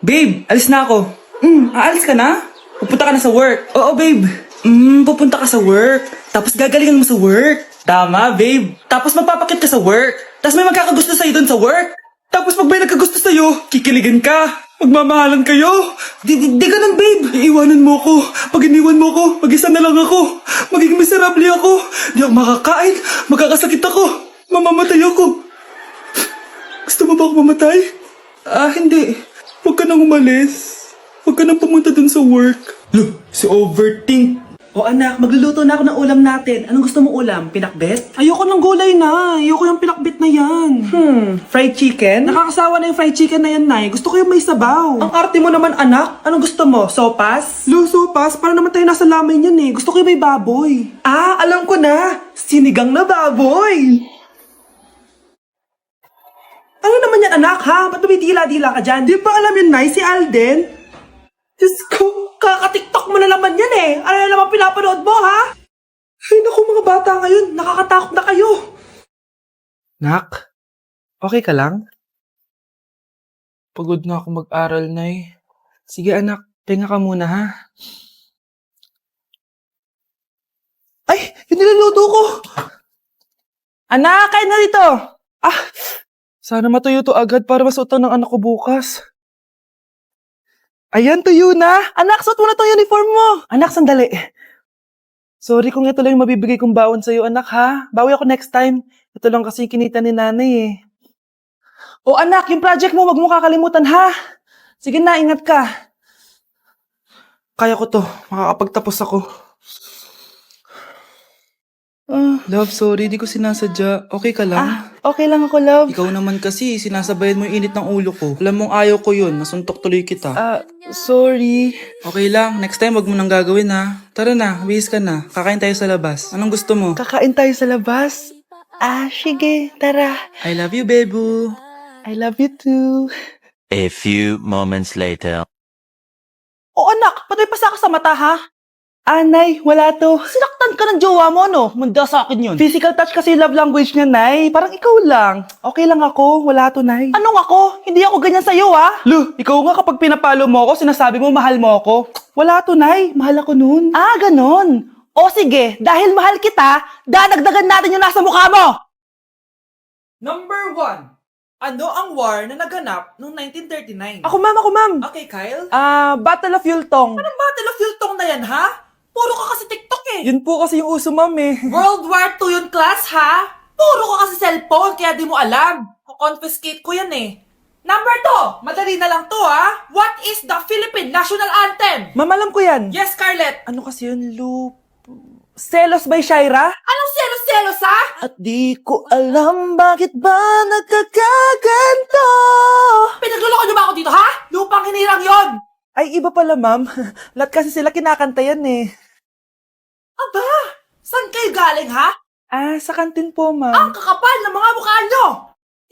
Babe, alis na ako. Aalis ka na? Pupunta ka na sa work. Oo, babe. Pupunta ka sa work. Tapos gagalingan mo sa work. Tama, babe. Tapos magpapakit ka sa work. Tapos may magkakagusto sa'yo dun sa work. Tapos pag may nagkagusto sa'yo, kikiligan ka. Magmamahalan kayo. Di ganun, babe. Iiwanan mo ako. Pag iniwan mo ako, mag-isa na lang ako. Magiging miserable ako. Di ako makakain. Magkakasakit ako. Mamamatay ako. Gusto mo ba ako mamatay? Hindi. Huwag ka nang umalis. Huwag ka nang pumunta dun sa work. Look, si Overthink. O anak, magluluto na ako ng ulam natin. Anong gusto mong ulam? Pinakbet? Ayoko ng gulay na. Ayoko yung pinakbet na yan. Fried chicken? Nakakasawa na yung fried chicken na yan, Nay. Gusto ko yung may sabaw. Ang arte mo naman, anak. Anong gusto mo? Sopas? Sopas? Para naman tayo nasa lamay niyan eh. Gusto ko yung may baboy. Alam ko na. Sinigang na baboy. Ano naman yan, anak, ha? Ba't tumitila-dila ka dyan? Di ba alam yun, Nay? Si Alden? Diyos ko, kaka-tiktok mo na naman yan eh. Ano na naman pinapanood mo, ha? Ay, naku, mga bata ngayon. Nakakatakot na kayo. Nak, okay ka lang? Pagod na ako mag-aral, Nay. Sige, anak, tinga ka muna, ha? Ay, yun niluluto ko. Anak, kain na dito. Sana matuyo to agad para masuotan ng anak ko bukas. Ayan, tuyo na. Anak, suot mo na tong uniform mo. Anak, sandali. Sorry kung ito lang yung mabibigay kong baon sa'yo, anak, ha? Bawi ako next time. Ito lang kasi yung kinita ni nanay, eh. O anak, yung project mo, wag mo kakalimutan, ha? Sige na, ingat ka. Kaya ko to. Makakapagtapos ako. Love, sorry. Di ko sinasadya. Okay ka lang? Okay lang ako, love. Ikaw naman kasi, sinasabayan mo yung init ng ulo ko. Alam mong ayaw ko yun. Nasuntok tuloy kita. Sorry. Okay lang. Next time, wag mo nang gagawin, ha? Tara na, bihis ka na. Kakain tayo sa labas. Anong gusto mo? Kakain tayo sa labas? Sige. Tara. I love you, Bebu. I love you too. A few moments later. Anak, patay pa sa sa mata, ha? Nay, wala to. Sinaktan ka ng jowa mo, no? Manda sa akin yun. Physical touch kasi love language niya, Nay. Parang ikaw lang. Okay lang ako. Wala to, Nay. Anong ako? Hindi ako ganyan sa'yo, ha? Ikaw nga kapag pinapalo mo ako, sinasabi mo mahal mo ako. Wala to, Nay. Mahal ako nun. Ganon. O sige, dahil mahal kita, dadagdagan natin yung nasa mukha mo! Number 1. Ano ang war na naganap noong 1939? Ako, ma'am. Okay, Kyle? Battle of Yultong. Anong Battle of Yultong na yan, ha? Puro ka kasi TikTok eh. Yun po kasi yung uso, ma'am eh. World War II yun, class, ha? Puro ka kasi cellphone, kaya di mo alam. Confiscate ko yan eh. Number 2, madali na lang to, ha? What is the Philippine National Anthem? Ma'am, alam ko yan. Yes, Scarlett. Ano kasi yun, Selos by Shaira? Anong selos, ha? At di ko alam bakit ba nagkakaganto. Pinagluloko niyo ba ako dito, ha? Lupang hinirang yon. Ay, iba pala, ma'am. Lahat kasi sila kinakanta yan eh. Aba, saan kayo galing, ha? Sa kantin po, ma'am. Ang kakapal ng mga mukha nyo!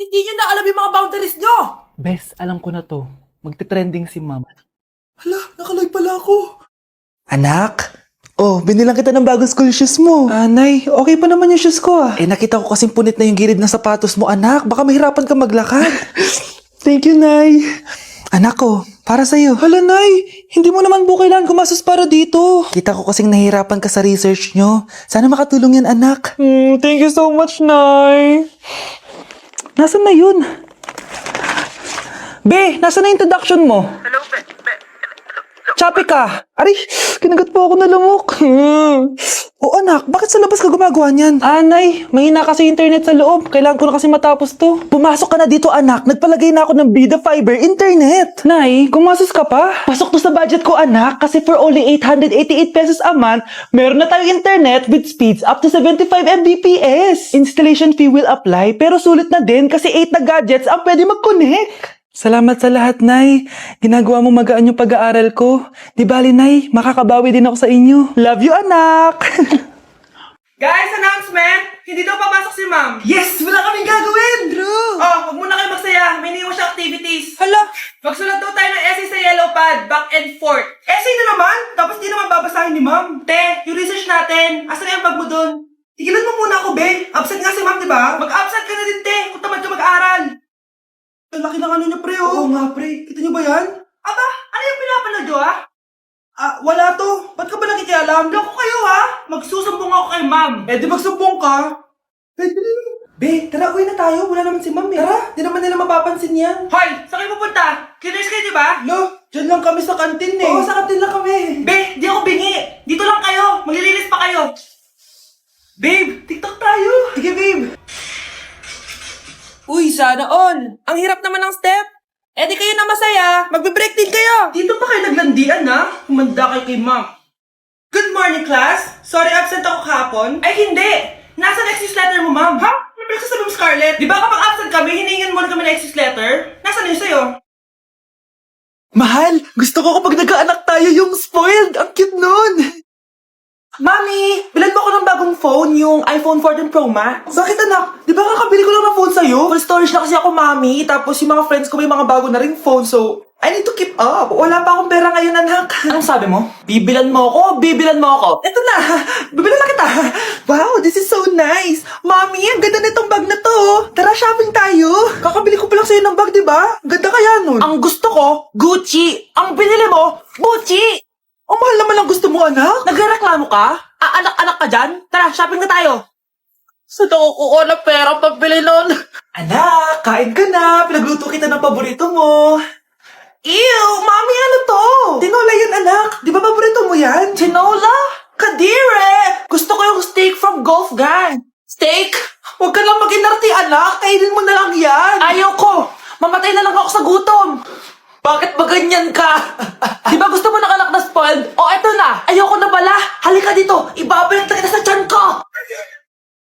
Hindi nyo na alam yung mga boundaries nyo! Bes, alam ko na to. Magte-trending si ma'am. Hala, nakaloy pala ako. Anak? Binilang kita ng bagong school shoes mo. Nay, okay pa naman yung shoes ko, nakita ko kasing punit na yung gilid ng sapatos mo, anak. Baka mahirapan ka maglakad. Thank you, Nay. Anak ko, para sa'yo. Hala, Nay, hindi mo naman po kailangan gumastos para dito. Kita ko kasing nahihirapan ka sa research nyo. Sana makatulong yan, anak. Thank you so much, Nay. Nasaan na yun? Be, nasaan na yung introduction mo? Hello, Be. Chappy ka! Aray, kinagat po ako na lamok. Anak, bakit sa labas ka gumagawa niyan? Nay, mahina kasi internet sa loob. Kailangan ko na kasi matapos to. Pumasok ka na dito, anak. Nagpalagay na ako ng Bida Fiber Internet. Nay, gumasos ka pa? Pasok to sa budget ko, anak. Kasi for only 888 pesos a month, meron na tayong internet with speeds up to 75 Mbps. Installation fee will apply, pero sulit na din kasi 8 na gadgets ang pwede mag-connect. Salamat sa lahat, Nay. Ginagawa mo magaan yung pag-aaral ko. Di bali, Nay, makakabawi din ako sa inyo. Love you, anak! Guys, announcement! Hindi daw papasok si ma'am. Yes! Wala kaming gagawin! True! Wag muna kayo magsaya. May iniwan siya activities. Hala! Magsulat daw tayo ng essay sa yellow pad, back and forth. Essay na naman? Tapos di naman babasahin ni ma'am. Te, yung research natin. Asan na yung bag mo dun? Tigilan mo muna ako, be. Absent nga si ma'am, di ba? Mag-absent ka na din, te. Kung tamad ka mag-aral. Ang laki ng ano niya, pre, oh. Oo nga, pre. Kita niyo ba yan? Ricardo, ha? Wala to. Ba't ka ba nakikialam? Loko kayo, ha? Magsusumbong ako kay ma'am. Eh, di magsumbong ka. Pwede rin. Be, tara, uwi na tayo. Wala naman si ma'am, eh. Tara, di naman nila mapapansin yan. Hoy, saan kayo pupunta? Kinis kayo, di ba? Lo, dyan lang kami sa kantin, eh. Oo, sa kantin lang kami. Be, di ako bingi. Dito lang kayo. Maglilinis pa kayo. Babe, TikTok tayo. Sige, babe. Uy, sana all! Ang hirap naman ng step! Eh di kayo na masaya! Magbe-break din kayo! Dito pa kayo naglandian, ha? Humanda kayo kay ma'am. Good morning, class. Sorry, absent ako kahapon. Ay, hindi. Nasa excuse letter mo, ma'am. Ha? May pinagsasabi mo, Scarlett. Di ba kapag absent kami, hiningan mo na kami ng excuse letter? Nasaan yun sa'yo? Mahal, gusto ko kapag nagkaanak tayo yung spoiled. Ang cute nun. Mami, bilan mo ako ng bagong phone, yung iPhone 14 Pro Max. Bakit anak? Di ba kakabili ko lang ng phone sa'yo? Full storage na kasi ako, mami. Tapos yung mga friends ko may mga bago na ring phone, so I need to keep up. Wala pa akong pera ngayon, anak. Anong sabi mo? Bibilan mo ako? Bibilan mo ako? Eto na, bibilan na kita. Wow, this is so nice. Mami, ang ganda nitong bag na to. Tara, shopping tayo. Kakabili ko pa lang sa'yo ng bag, di ba? Ganda kaya nun. Ang gusto ko, Gucci. Ang binili mo, Gucci. Ang mahal naman ang gusto mo, anak. Nagreklamo ka? Anak-anak ka dyan? Tara, shopping na tayo. Saan ako kukuha ng pera pambili nun? Anak, kain ka na. Pinagluto kita ng paborito mo. Ew, mami, ano to? Tinola yan, anak. Di ba paborito mo yan? Tinola? Kadire! Gusto ko yung steak from Golf Gang. Steak? Huwag ka lang mag-inarti, anak. Kainin mo na lang yan. Ayaw ko. Mamatay na lang ako sa gutom. Bakit ba ganyan ka? Di ba gusto mo ng anak na spoiled? O eto na, ayoko na pala. Halika dito, ibabalik na kita sa tiyan ko.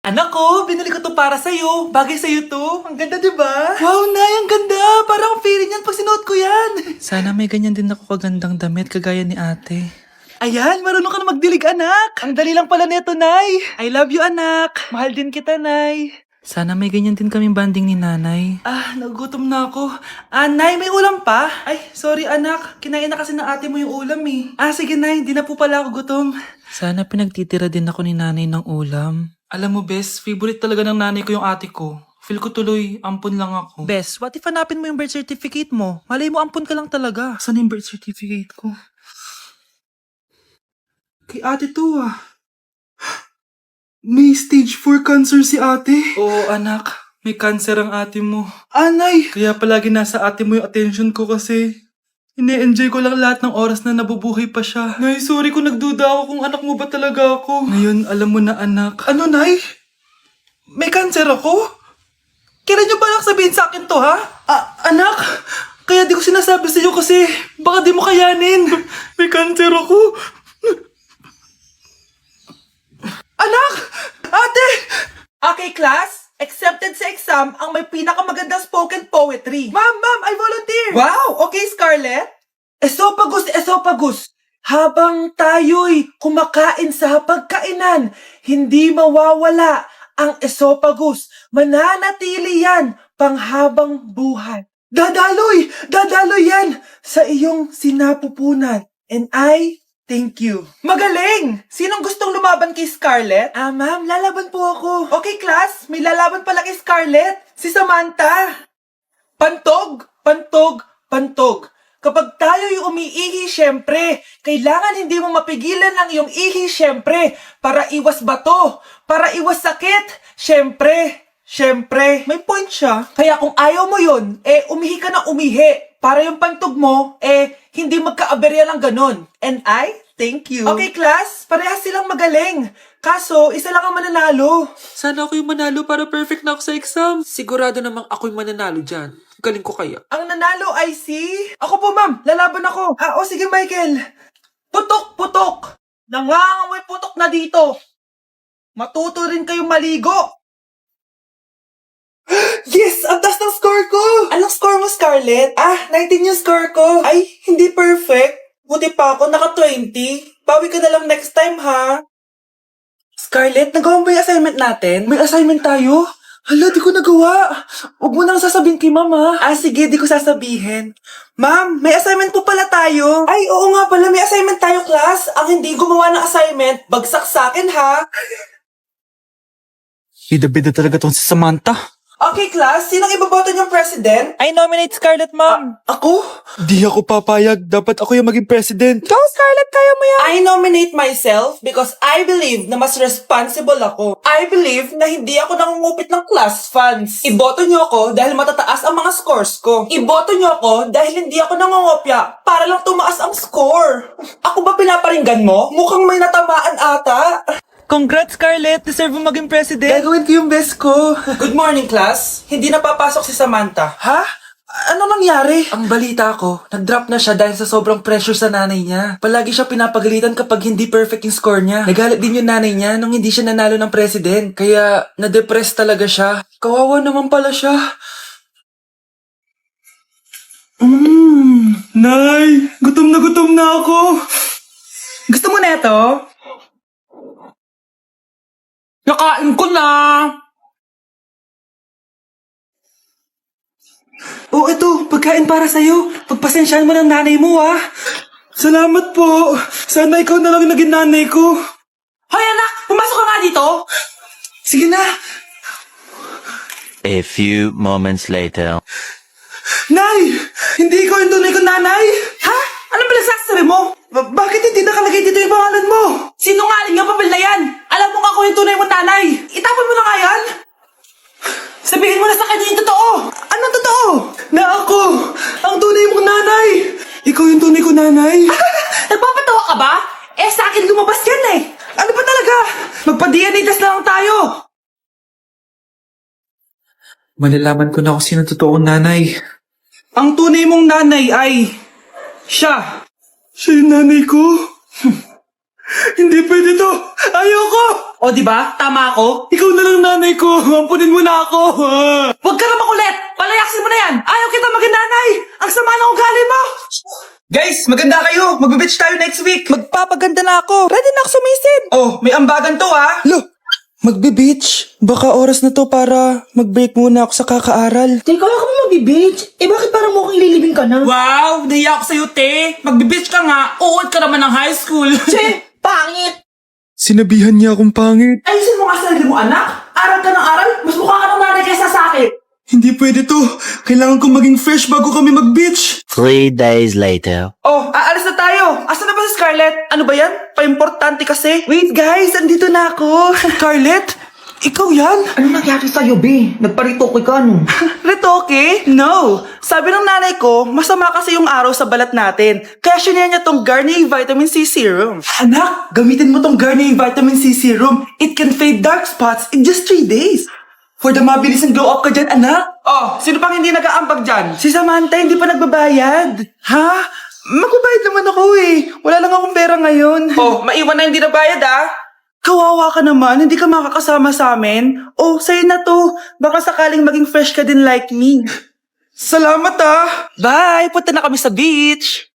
Anak ko, binili ko to para sa'yo. Bagay sa'yo to. Ang ganda, di ba? Wow, Nay, ang ganda. Parang feeling yan pag sinuot ko yan. Sana may ganyan din ako kagandang damit kagaya ni ate. Ayan, marunong ka na magdilig, anak. Ang dali lang pala nito, Nay. I love you, anak. Mahal din kita, Nay. Sana may ganyan din kaming banding ni nanay. Nagutom na ako. Nay, may ulam pa? Ay, sorry anak. Kinain na kasi ng ate mo yung ulam eh. Sige Nay, di na po pala ako gutom. Sana pinagtitira din ako ni nanay ng ulam. Alam mo, Bes, favorite talaga ng nanay ko yung ate ko. Feel ko tuloy, ampun lang ako. Bes, what if hanapin mo yung birth certificate mo? Malay mo ampun ka lang talaga. Saan yung birth certificate ko? Kay ate to May stage 4 cancer si ate. Oo, anak. May cancer ang ate mo. Anay! Kaya palagi nasa ate mo yung attention ko kasi ine-enjoy ko lang lahat ng oras na nabubuhay pa siya. Nay, sorry kung nagduda ako kung anak mo ba talaga ako. Ngayon, alam mo na anak. Ano, Nay? May cancer ako? Kailan niyo ba lang sabihin sa akin to, ha? Anak? Kaya di ko sinasabi sa iyo kasi baka di mo kayanin. May cancer ako. Anak! Ate! Okay, class. Accepted sa exam ang may pinakamagandang spoken poetry. Ma'am, I volunteer! Wow! Okay, Scarlett. Esophagus. Habang tayo'y kumakain sa pagkainan, hindi mawawala ang esophagus. Mananatili yan panghabang buhay. Dadaloy yan sa iyong sinapupunan. And I thank you. Magaling! Sinong gustong lumaban kay Scarlett? Ma'am, lalaban po ako. Okay, class. May lalaban pala kay Scarlett. Si Samantha. Pantog. Kapag tayo'y umiihi, syempre, kailangan hindi mo mapigilan ang iyong ihi, syempre, para iwas bato, para iwas sakit, syempre. May point siya. Kaya kung ayaw mo yun, umihi ka na umihi. Para yung pantog mo, hindi magka-aberya lang ganun. And I thank you. Okay, class. Parehas silang magaling. Kaso, isa lang ang mananalo. Sana ako yung manalo para perfect na ako sa exam. Sigurado namang ako yung mananalo dyan. Galing ko kaya. Ang nanalo ay si... Ako po, ma'am. Lalaban ako. Sige, Michael. Putok. Nangangamoy putok na dito. Matuto rin kayong maligo. Yes! Ang taas ng score ko! Anong score mo, Scarlett? 19 yung score ko. Ay, hindi perfect. Buti pa ako, naka 20. Bawi ka na lang next time, ha? Scarlett, nagawa mo ba yung assignment natin? May assignment tayo? Hala, di ko nagawa. Huwag mo nang sasabihin kay ma'am, ha? Sige, di ko sasabihin. Ma'am, may assignment po pala tayo. Ay, oo nga pala, may assignment tayo, class. Ang hindi gumawa ng assignment, bagsak sa akin, ha? Bida-bida talaga tong si Samantha. Okay, class, sinong iboboto niyong president? I nominate Scarlett, ma'am. Ako? Di ako papayag. Dapat ako yung maging president. Go, Scarlett, kaya mo yan. I nominate myself because I believe na mas responsible ako. I believe na hindi ako nangungupit ng class funds. Iboto niyo ako dahil matataas ang mga scores ko. Iboto niyo ako dahil hindi ako nangungopya para lang tumaas ang score. Ako ba pinaparinggan mo? Mukhang may natamaan ata. Congrats, Scarlett. Deserve mo maging president. Gagawin ko yung best ko. Good morning, class. Hindi na papasok si Samantha. Ha? Ano nangyari? Ang balita ko, nag-drop na siya dahil sa sobrang pressure sa nanay niya. Palagi siya pinapagalitan kapag hindi perfect yung score niya. Nagalit din yung nanay niya nung hindi siya nanalo ng president. Kaya, na-depress talaga siya. Kawawa naman pala siya. Nay, gutom na ako. Gusto mo na ito? Nakain ko na. Oh, ito, pagkain para sa'yo. Pagpasensyahan mo ng nanay mo, ah. Salamat po. Sana ikaw na lang naging nanay ko. Hoy anak, pumasok ka nga dito. Sige na. A few moments later. Nay, hindi ikaw yung tunay kong nanay. Ha? Ano pinagsasabi mo? Bakit hindi nakalagay dito yung pangalan mo? Sinungaling yung papel na yan. Alam mo ako yung tunay mong nanay. Itapon mo na nga yan. Sabihin mo na sa kanya yung totoo. Anong totoo? Na ako, ang tunay mong nanay. Ikaw yung tunay kong nanay. Nagpapatawa ka ba? Eh sa akin lumabas yan eh. Ano ba talaga? Magpa-DNA test na lang tayo. Malalaman ko na kung sino totoong nanay. Ang tunay mong nanay ay siya. Siya yung nanay ko? Hindi pwede to. Ayoko. O di ba? Tama ako. Ikaw na lang nanay ko. Ampunin mo na ako. Huwag ka na makulit. Palayasin mo na yan. Ayaw kita maging nanay. Ang sama ng ugali mo. Guys, maganda kayo. Magbe-beach tayo next week. Magpapaganda na ako. Ready na ako sumisid. Oh, may ambagan to ah. Lo, magbe-beach? Baka oras na to para mag-break muna ako sa kakaaral. Teka, ka mo mag-beach? Eh bakit parang mukhang ililibing ka na? Wow, nahiya ako sa'yo, te. Magbe-beach ka nga. Uod ka naman ng high school. Che, pangit! Sinabihan niya akong pangit. Ayusin mo nga sarili mo, anak. Aral ka ng aral. Mas mukha ka ng nanay kaysa sa akin. Hindi pwede to. Kailangan kong maging fresh bago kami mag-beach. 3 days later. Oh, aalis na tayo. Asan na ba si Scarlett? Ano ba yan? Pa-importante kasi. Wait guys, andito na ako. Scarlett, ikaw yan? Ano nangyari sa'yo, be? Nagparitoke ka, no? Retoke? No. Sabi ng nanay ko, masama kasi yung araw sa balat natin. Kaya sinaya niya tong Garnier Vitamin C Serum. Anak, gamitin mo tong Garnier Vitamin C Serum. It can fade dark spots in just 3 days. For the mabilis and glow up ka dyan, anak. Oh, sino pang hindi nag-aambag dyan? Si Samantha hindi pa nagbabayad. Ha? Magbabayad naman ako eh. Wala lang akong pera ngayon. Oh, maiwan na hindi nabayad ah. Kawawa ka naman, hindi ka makakasama sa amin. Oh, sa'yo na to. Baka sakaling maging fresh ka din like me. Salamat ah. Bye, punta na kami sa beach.